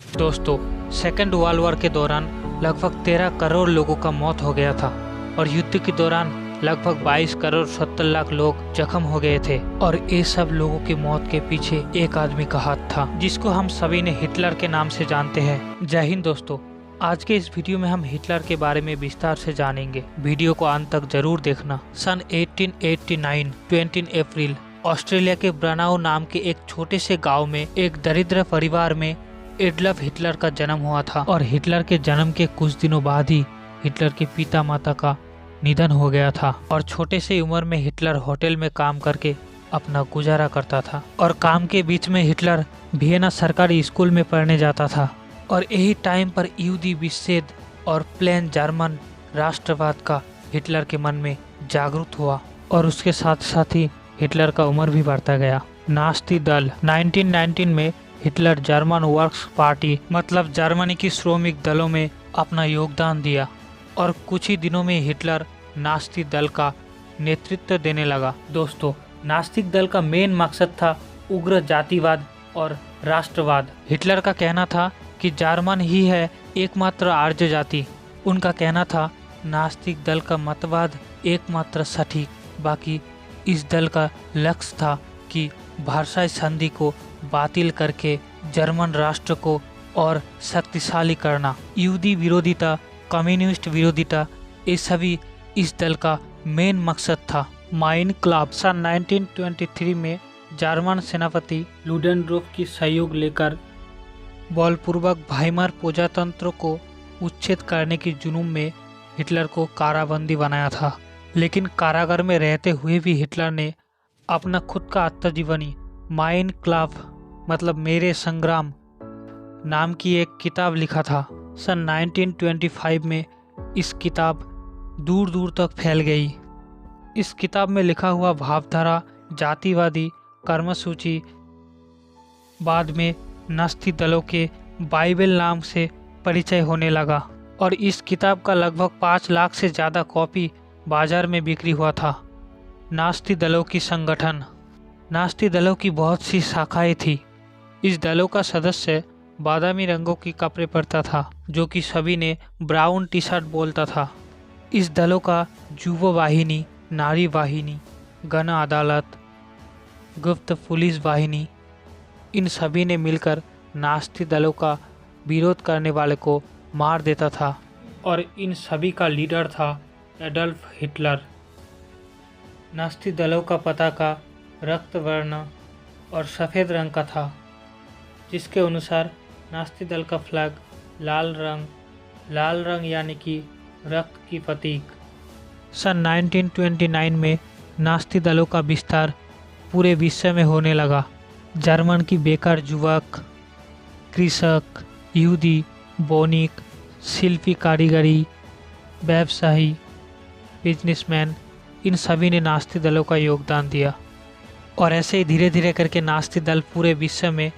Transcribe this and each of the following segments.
दोस्तों, second world war के दौरान लगभग 13 करोड़ लोगों का मौत हो गया था और युद्ध के दौरान लगभग 22 करोड़ 70 लाख लोग जख्म हो गए थे। और ये सब लोगों की मौत के पीछे एक आदमी का हाथ था, जिसको हम सभी ने हिटलर के नाम से जानते हैं। जय हिंद दोस्तों, आज के इस वीडियो में हम हिटलर के बारे में विस्तार से जानेंगे। वीडियो को अंत तक जरूर देखना। सन 1889 20 अप्रैल ऑस्ट्रेलिया के ब्रनाउ नाम के एक छोटे से गाँव में एक दरिद्र परिवार में एडल्फ हिटलर का जन्म हुआ था। और हिटलर के जन्म के कुछ दिनों बाद ही हिटलर के पिता माता का निधन हो गया था। और छोटे से उम्र में हिटलर होटल में काम करके अपना गुजारा करता था। और काम के बीच में हिटलर वियना सरकारी स्कूल में पढ़ने जाता था। और यही टाइम पर यहूदी विच्छेद और प्लेन जर्मन राष्ट्रवाद का हिटलर के मन में जागरूक हुआ। और उसके साथ साथ ही हिटलर का उम्र भी बढ़ता गया। नास्ती दल 1919 में हिटलर जर्मन वर्क्स पार्टी मतलब जर्मनी की श्रमिक दलों में अपना योगदान दिया। और कुछ ही दिनों में हिटलर नास्तिक दल का नेतृत्व देने लगा। दोस्तों, नास्तिक दल का मेन मकसद था उग्र जातिवाद और राष्ट्रवाद। हिटलर का कहना था कि जर्मन ही है एकमात्र आर्य जाति। उनका कहना था नास्तिक दल का मतवाद एकमात्र सटीक। बाकी इस दल का लक्ष्य था कि वर्साई संधि को बातिल करके जर्मन राष्ट्र को और शक्तिशाली करना। यहूदी विरोधिता, कम्युनिस्ट विरोधिता, ये सभी इस दल का मेन मकसद था। माइन क्लब सन 1923 में जर्मन सेनापति लुडेनड्रोफ की सहयोग लेकर बलपूर्वक वाइमार प्रजातंत्र को उच्छेद करने की जुनून में हिटलर को काराबंदी बनाया था। लेकिन कारागार में रहते हुए भी हिटलर ने अपना खुद का आत्मजीवनी माइन क्लब मतलब मेरे संग्राम नाम की एक किताब लिखा था। सन 1925 में इस किताब दूर दूर तक फैल गई। इस किताब में लिखा हुआ भावधारा जातिवादी कर्मसूची बाद में नास्ती दलों के बाइबल नाम से परिचय होने लगा। और इस किताब का लगभग 5 लाख से ज़्यादा कॉपी बाजार में बिक्री हुआ था। नास्ती दलों की संगठन। नास्ती दलों की बहुत सी शाखाएं थी। इस दलों का सदस्य बादामी रंगों की कपड़े पहनता था, जो कि सभी ने ब्राउन टी शर्ट बोलता था। इस दलों का युवा वाहिनी, नारी वाहिनी, गण अदालत, गुप्त पुलिस वाहिनी, इन सभी ने मिलकर नास्ती दलों का विरोध करने वाले को मार देता था। और इन सभी का लीडर था एडल्फ हिटलर। नास्ती दलों का पताका रक्त वर्ण और सफ़ेद रंग का था, जिसके अनुसार नास्ती दल का फ्लैग लाल रंग यानी कि रक्त की प्रतीक। सन 1929 में नास्ती दलों का विस्तार पूरे विश्व में होने लगा। जर्मन की बेकार युवक, कृषक, यहूदी, बौनिक, शिल्पी कारीगरी, व्यवसायी, बिजनेसमैन, इन सभी ने नास्ती दलों का योगदान दिया। और ऐसे ही धीरे धीरे करके नास्ती दल पूरे विश्व में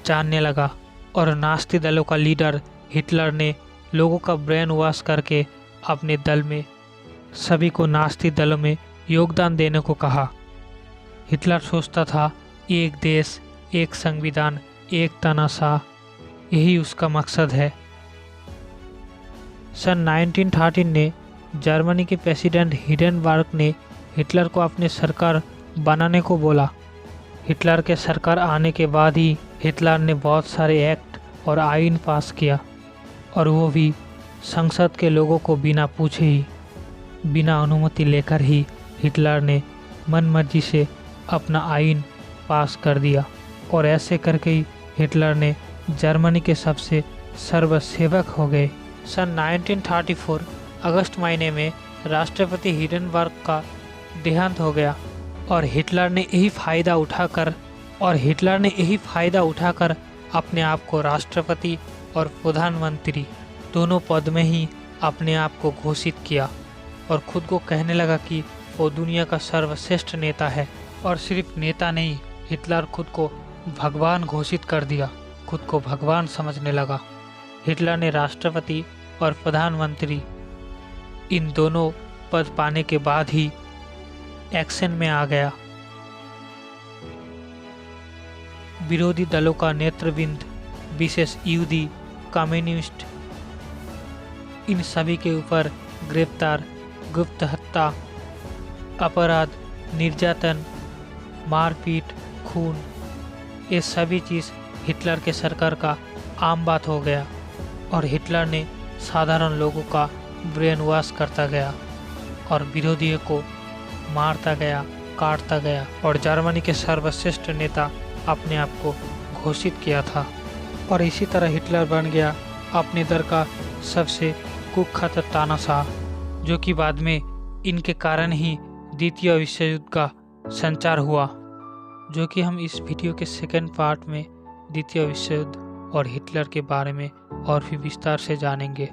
जानने लगा। और नास्ती दलों का लीडर हिटलर ने लोगों का ब्रेन वॉश करके अपने दल में सभी को नास्ती दलों में योगदान देने को कहा। हिटलर सोचता था एक देश, एक संविधान, एक तानाशाह, यही उसका मकसद है। सन 1913 ने जर्मनी के प्रेसिडेंट हिंडेनबर्ग ने हिटलर को अपनी सरकार बनाने को बोला। हिटलर के सरकार आने के बाद ही हिटलर ने बहुत सारे एक्ट और आइन पास किया। और वो भी संसद के लोगों को बिना पूछे ही, बिना अनुमति लेकर ही हिटलर ने मनमर्जी से अपना आइन पास कर दिया। और ऐसे करके ही हिटलर ने जर्मनी के सबसे सर्वसेवक हो गए। सन 1934 अगस्त महीने में राष्ट्रपति हिंडेनबर्ग का देहांत हो गया। और हिटलर ने यही फ़ायदा उठाकर अपने आप को राष्ट्रपति और प्रधानमंत्री दोनों पद में ही अपने आप को घोषित किया। और खुद को कहने लगा कि वो दुनिया का सर्वश्रेष्ठ नेता है। और सिर्फ नेता नहीं, हिटलर खुद को भगवान घोषित कर दिया, खुद को भगवान समझने लगा। हिटलर ने राष्ट्रपति और प्रधानमंत्री इन दोनों पद पाने के बाद ही एक्शन में आ गया। विरोधी दलों का नेतृवृंद विशेष यहूदी कम्युनिस्ट इन सभी के ऊपर गिरफ्तार, गुप्त हत्या, अपराध, निर्यातन, मारपीट, खून, ये सभी चीज़ हिटलर के सरकार का आम बात हो गया और हिटलर ने साधारण लोगों का ब्रेन वॉश करता गया और विरोधियों को मारता गया, काटता गया और जर्मनी के सर्वश्रेष्ठ नेता अपने आप को घोषित किया था। और इसी तरह हिटलर बन गया अपने दर का सबसे कुख्यात तानाशाह, जो कि बाद में इनके कारण ही द्वितीय विश्व युद्ध का संचार हुआ, जो कि हम इस वीडियो के सेकंड पार्ट में द्वितीय विश्व युद्ध और हिटलर के बारे में और भी विस्तार से जानेंगे।